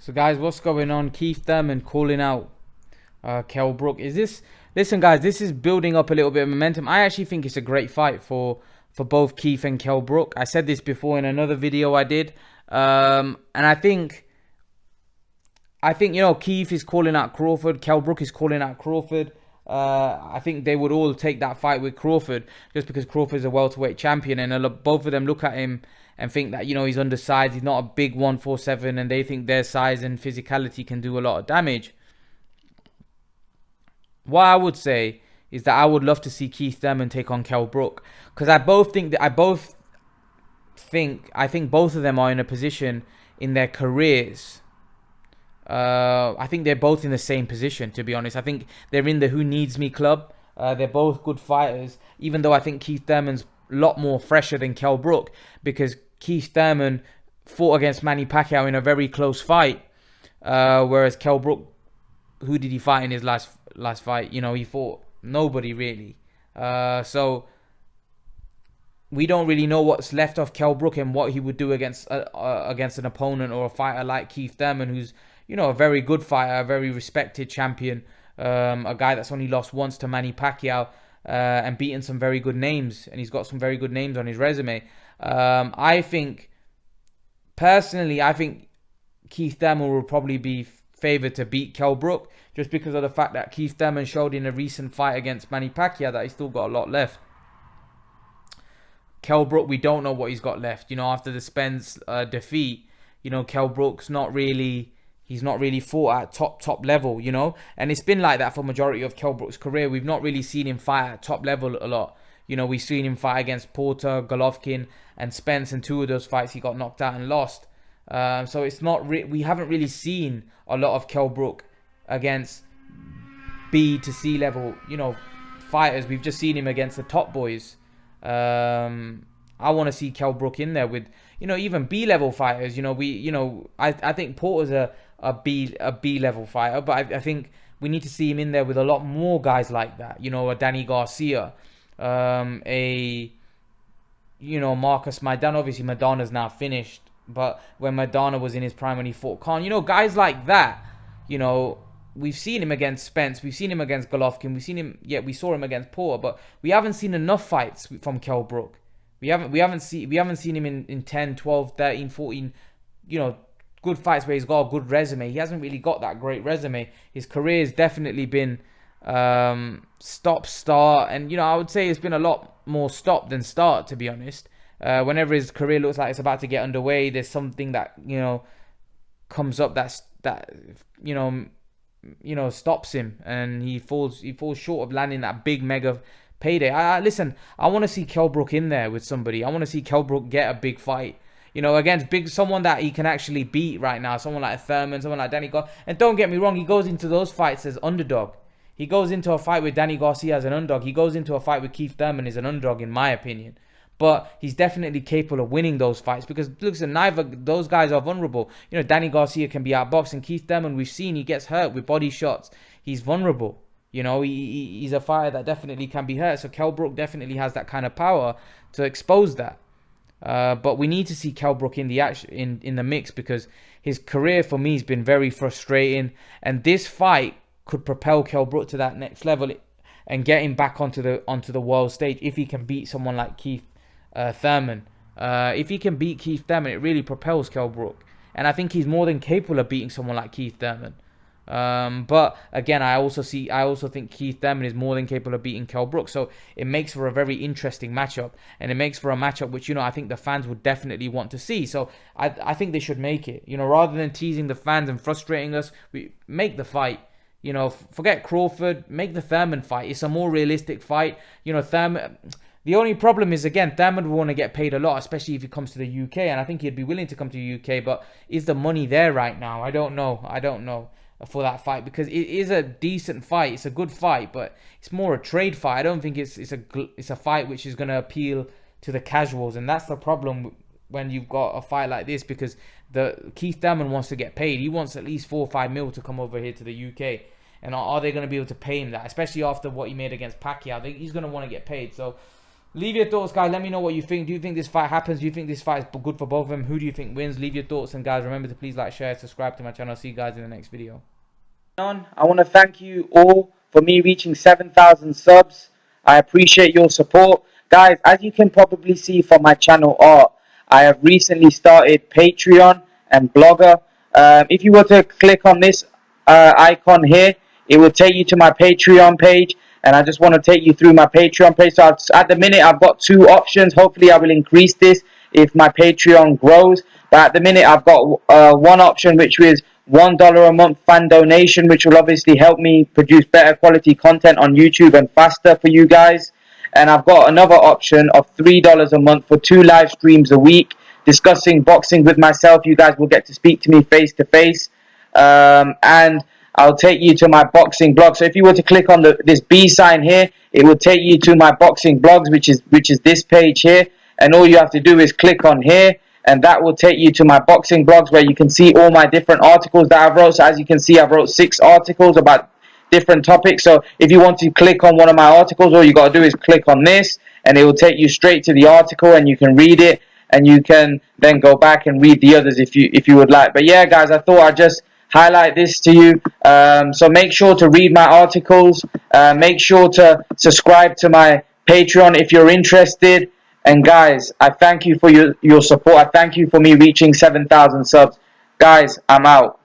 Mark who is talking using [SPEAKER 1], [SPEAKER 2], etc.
[SPEAKER 1] So guys, what's going on? Keith Thurman calling out Kell Brook. Listen guys, this is building up a little bit of momentum. I actually think it's a great fight for both Keith and Kell Brook. I said this before in another video I did. And I think Keith is calling out Crawford. Kell Brook is calling out Crawford. I think they would all take that fight with Crawford just because Crawford is a welterweight champion, and both of them look at him and think that he's undersized. He's not a big 147, and they think their size and physicality can do a lot of damage. What I would say is that I would love to see Keith Thurman take on Kell Brook, because I think both of them are in a position in their careers. I think they're both in the same position, to be honest. I think they're in the who needs me club. They're both good fighters, even though I think Keith Thurman's a lot more fresher than Kell Brook, because Keith Thurman fought against Manny Pacquiao in a very close fight, whereas Kell Brook, who did he fight in his last fight? He fought nobody really. So we don't really know what's left of Kell Brook and what he would do against an opponent or a fighter like Keith Thurman, who's a very good fighter, a very respected champion, a guy that's only lost once to Manny Pacquiao and beaten some very good names, and he's got some very good names on his resume. Personally, I think Keith Thurman will probably be favoured to beat Kell Brook, just because of the fact that Keith Thurman showed in a recent fight against Manny Pacquiao that he's still got a lot left. Kell Brook, we don't know what he's got left. After the Spence defeat, Kell Brook's not really fought at top level, and it's been like that for majority of Kell Brook's career. We've not really seen him fight at top level a lot. We've seen him fight against Porter, Golovkin, and Spence, and two of those fights he got knocked out and lost. So it's not we haven't really seen a lot of Kell Brook against B to C level, fighters. We've just seen him against the top boys. I want to see Kell Brook in there with, even B level fighters. I think Porter's a B level fighter, but I think we need to see him in there with a lot more guys like that. A Danny Garcia, Marcus Maidana. Obviously Maidana's now finished, but when Maidana was in his prime when he fought Khan, guys like that, we've seen him against Spence, we've seen him against Golovkin, we saw him against Porter, but we haven't seen enough fights from Kell Brook. We haven't seen him in 10, 12, 13, 14, good fights where he's got a good resume. He hasn't really got that great resume. His career has definitely been stop-start, and I would say it's been a lot more stop than start, to be honest. Whenever his career looks like it's about to get underway, there's something that comes up that stops him, and he falls short of landing that big mega payday. Listen, I want to see Kell Brook in there with somebody. I want to see Kell Brook get a big fight, against someone that he can actually beat right now, someone like Thurman, someone like Danny Garcia. And don't get me wrong, he goes into those fights as underdog. He goes into a fight with Danny Garcia as an underdog. He goes into a fight with Keith Thurman as an underdog, in my opinion. But he's definitely capable of winning those fights, because listen, neither those guys are vulnerable. Danny Garcia can be outboxed, and Keith Thurman, we've seen he gets hurt with body shots. He's vulnerable. He's a fighter that definitely can be hurt. So Kell Brook definitely has that kind of power to expose that. But we need to see Kell Brook in the mix, because his career for me has been very frustrating, and this fight could propel Kell Brook to that next level and get him back onto the world stage if he can beat someone like Keith Thurman. If he can beat Keith Thurman, it really propels Kell Brook, and I think he's more than capable of beating someone like Keith Thurman. But again, I also think Keith Thurman is more than capable of beating Kell Brook, so it makes for a very interesting matchup, and it makes for a matchup which I think the fans would definitely want to see. So I think they should make it. Rather than teasing the fans and frustrating us, we make the fight. Forget Crawford, make the Thurman fight. It's a more realistic fight. Thurman. The only problem is, again, Thurman will want to get paid a lot, especially if he comes to the UK, and I think he'd be willing to come to the UK. But is the money there right now? I don't know for that fight, because it is a decent fight. It's a good fight, but it's more a trade fight. I don't think it's a fight which is going to appeal to the casuals, and that's the problem when you've got a fight like this, because the Keith Thurman wants to get paid. He wants at least 4 or 5 mil to come over here to the UK, and are they going to be able to pay him that, especially after what he made against Pacquiao? He's going to want to get paid. So Leave your thoughts, guys. Let me know what you think. Do you think this fight happens? Do you think this fight is good for both of them? Who do you think wins? Leave your thoughts. And guys, remember to please like, share, subscribe to my channel. See you guys in the next video.
[SPEAKER 2] I want to thank you all for me reaching 7,000 subs. I appreciate your support. Guys, as you can probably see from my channel art, I have recently started Patreon and Blogger. If you were to click on this icon here, it will take you to my Patreon page. And I just want to take you through my Patreon page. So at the minute, I've got two options. Hopefully, I will increase this if my Patreon grows. But at the minute, I've got one option, which is $1 a month fan donation, which will obviously help me produce better quality content on YouTube and faster for you guys. And I've got another option of $3 a month for 2 live streams a week discussing boxing with myself. You guys will get to speak to me face to face. And I'll take you to my boxing blog. So if you were to click on this B sign here, it will take you to my boxing blogs, which is this page here. And all you have to do is click on here, and that will take you to my boxing blogs where you can see all my different articles that I've wrote. So as you can see, I've wrote 6 articles about different topics. So if you want to click on one of my articles, all you got to do is click on this, and it will take you straight to the article, and you can read it, and you can then go back and read the others if you would like. But yeah, guys, I thought I'd just highlight this to you. So make sure to read my articles. Make sure to subscribe to my Patreon if you're interested. And guys, I thank you for your support. I thank you for me reaching 7,000 subs. Guys, I'm out.